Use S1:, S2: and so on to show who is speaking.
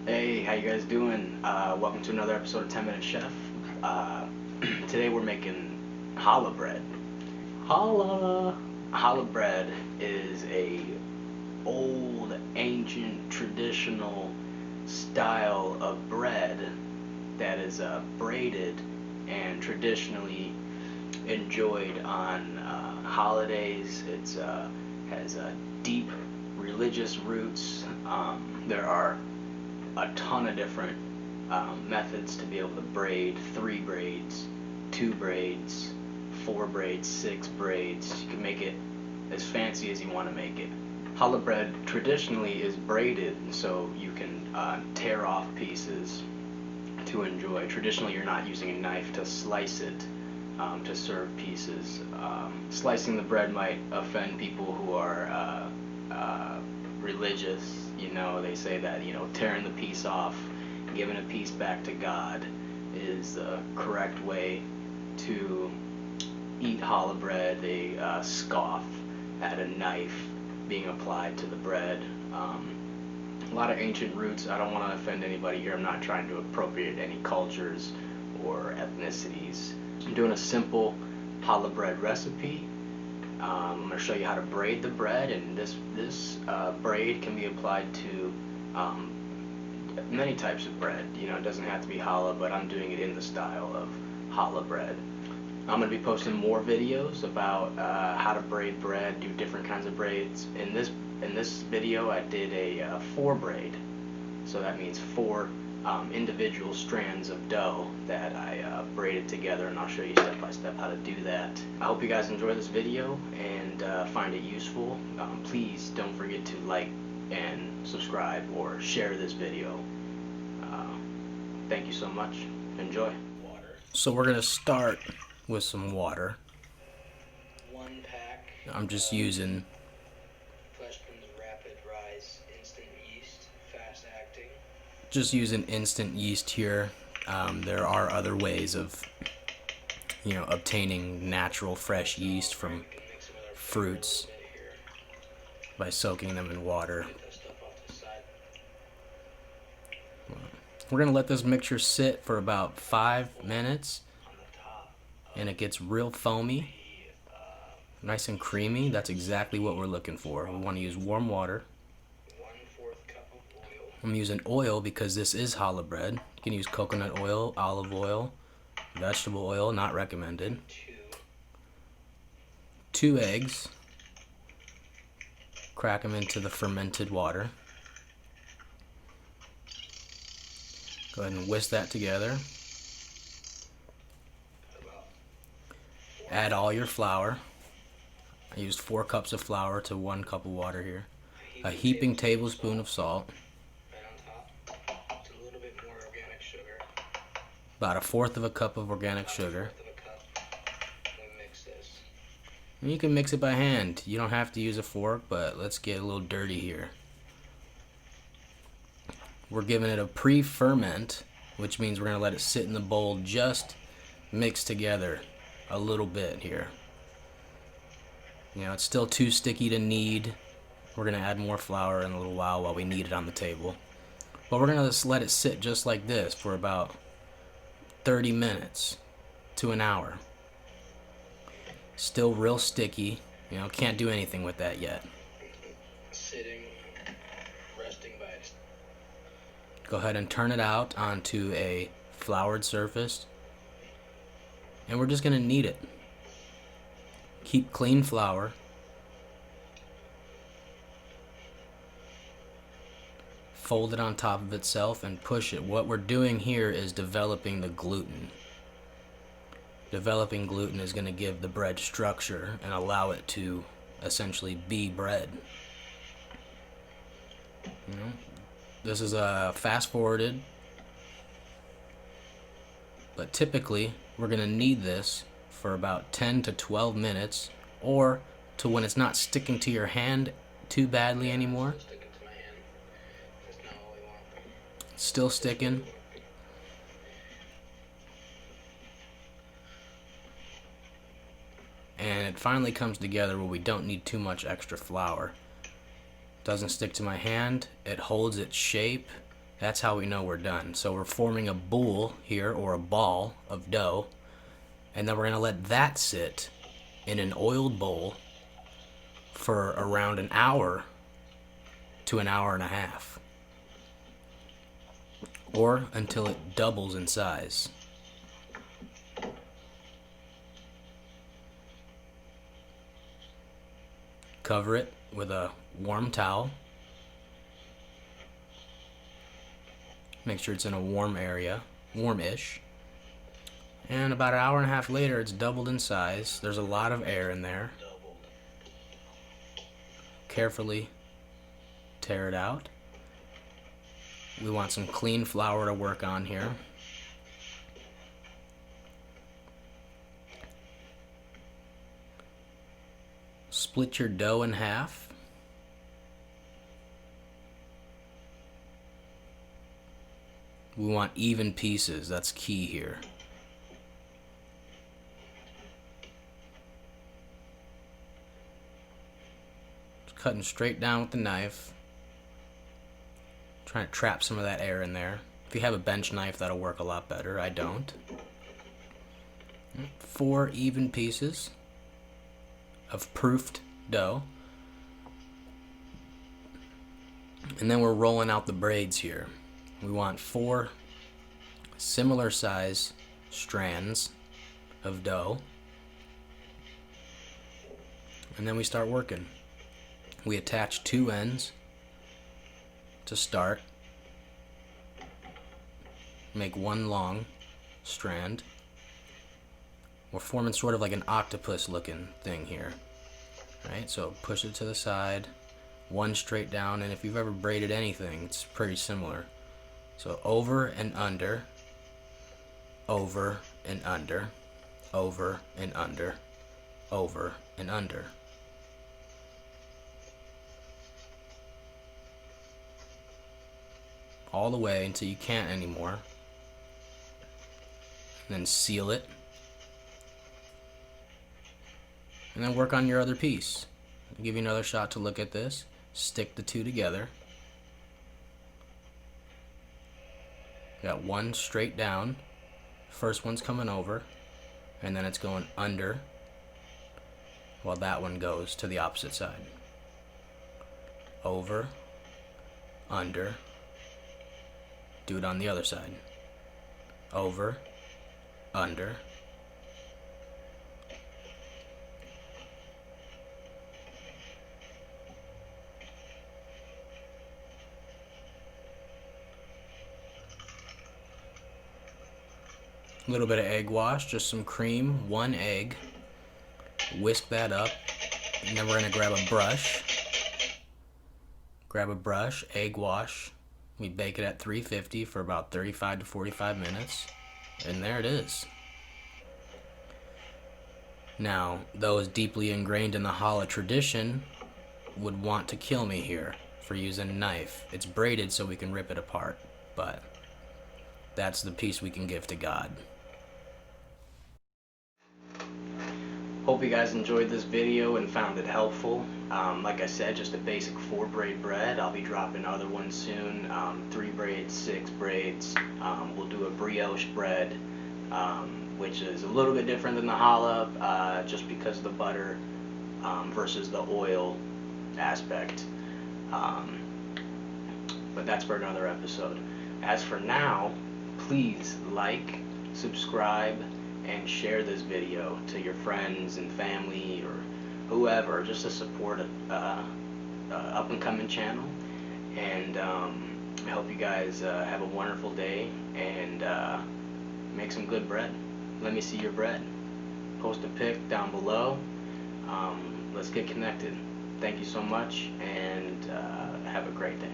S1: Hey, how you guys doing? Welcome to another episode of 10 Minute Chef. Uh, Today we're making challah bread.
S2: Holla!
S1: Challah bread is a old, ancient, traditional style of bread that is braided and traditionally enjoyed on holidays. It's has deep religious roots. There are a ton of different methods to be able to braid: 3 braids, 2 braids, 4 braids, 6 braids. You can make it as fancy as you want to make it. Challah bread traditionally is braided, so you can tear off pieces to enjoy. Traditionally, you're not using a knife to slice it to serve pieces. Slicing the bread might offend people who are religious. They say that tearing the piece off, giving a piece back to God, is the correct way to eat challah bread. They scoff at a knife being applied to the bread. A lot of ancient roots. I don't want to offend anybody here. I'm not trying to appropriate any cultures or ethnicities. I'm doing a simple challah bread recipe. I'm going to show you how to braid the bread, and this braid can be applied to many types of bread. It doesn't have to be challah, but I'm doing it in the style of challah bread. I'm going to be posting more videos about how to braid bread, do different kinds of braids. In this video, I did a 4 braid, so that means 4 individual strands of dough that I braided together, and I'll show you step by step how to do that. I hope you guys enjoy this video and find it useful. Please don't forget to like and subscribe or share this video. Thank you so much. Enjoy.
S2: So we're gonna start with some water.
S1: 1 pack.
S2: I'm just using
S1: Fleshman's Rapid Rise Instant Yeast, fast acting.
S2: instant yeast here. There are other ways of obtaining natural fresh yeast from fruits by soaking them in water. We're gonna let this mixture sit for about 5 minutes, and it gets real foamy, nice and creamy. That's exactly what we're looking for. We want to use warm water.
S1: 1/4 cup of oil.
S2: I'm using oil because this is challah bread. You can use coconut oil, olive oil, vegetable oil, not recommended. 2 eggs. Crack them into the fermented water. Go ahead and whisk that together. Add all your flour. I used 4 cups of flour to 1 cup of water here. A heaping tablespoon of salt.
S1: Right on top. Just a little bit more organic sugar.
S2: About 1/4 of a cup of organic sugar.
S1: 1/4 of a cup. We mix this.
S2: And you can mix it by hand. You don't have to use a fork, but let's get a little dirty here. We're giving it a pre-ferment, which means we're going to let it sit in the bowl, just mix together a little bit here. It's still too sticky to knead. We're going to add more flour in a little while we knead it on the table. But we're going to just let it sit just like this for about 30 minutes to an hour. Still real sticky. Can't do anything with that yet.
S1: Sitting, resting by its.
S2: Go ahead and turn it out onto a floured surface, and we're just going to knead it. Keep clean flour. Fold it on top of itself and push it. What we're doing here is developing the gluten. Developing gluten is going to give the bread structure and allow it to essentially be bread. This is fast forwarded, but typically we're going to knead this for about 10 to 12 minutes, or to when it's not sticking to your hand too badly anymore.
S1: Sticking to my hand. That's not what we want.
S2: It's still sticking. And it finally comes together where we don't need too much extra flour. Doesn't stick to my hand. It holds its shape That's how we know we're done. So we're forming a boule here, or a ball of dough, and then we're going to let that sit in an oiled bowl for around an hour to an hour and a half, or until it doubles in size. Cover it with a warm towel. Make sure it's in a warm area, warm-ish. And about an hour and a half later, it's doubled in size. There's a lot of air in there. Carefully tear it out. We want some clean flour to work on here. Split your dough in half. We want even pieces, that's key here. Just cutting straight down with the knife. Trying to trap some of that air in there. If you have a bench knife, that'll work a lot better. I don't. 4 even pieces of proofed dough. And then we're rolling out the braids here. We want 4 similar size strands of dough. And then we start working. We attach 2 ends to start. Make 1 long strand. We're forming sort of like an octopus looking thing here. Right? So push it to the side, 1 straight down, and if you've ever braided anything, it's pretty similar. So over and under, over and under, over and under, over and under. All the way until you can't anymore. And then seal it. And then work on your other piece. I'll give you another shot to look at this. Stick the 2 together. Got 1 straight down. First one's coming over. And then it's going under, while that one goes to the opposite side. Over, under. Do it on the other side. Over, under. A little bit of egg wash, just some cream, 1 egg. Whisk that up. And then we're going to grab a brush. Grab a brush, egg wash. We bake it at 350 for about 35 to 45 minutes. And there it is. Now, those deeply ingrained in the challah tradition would want to kill me here for using a knife. It's braided so we can rip it apart, but that's the piece we can give to God.
S1: Hope you guys enjoyed this video and found it helpful. Like I said, just a basic 4 braid bread. I'll be dropping other ones soon. 3 braids, 6 braids. We'll do a brioche bread, which is a little bit different than the challah, just because of the butter versus the oil aspect. But that's for another episode. As for now, please like, subscribe, and share this video to your friends and family or whoever, just to support a up-and-coming channel. And I hope you guys have a wonderful day and make some good bread. Let me see your bread. Post a pic down below. Let's get connected. Thank you so much, and have a great day.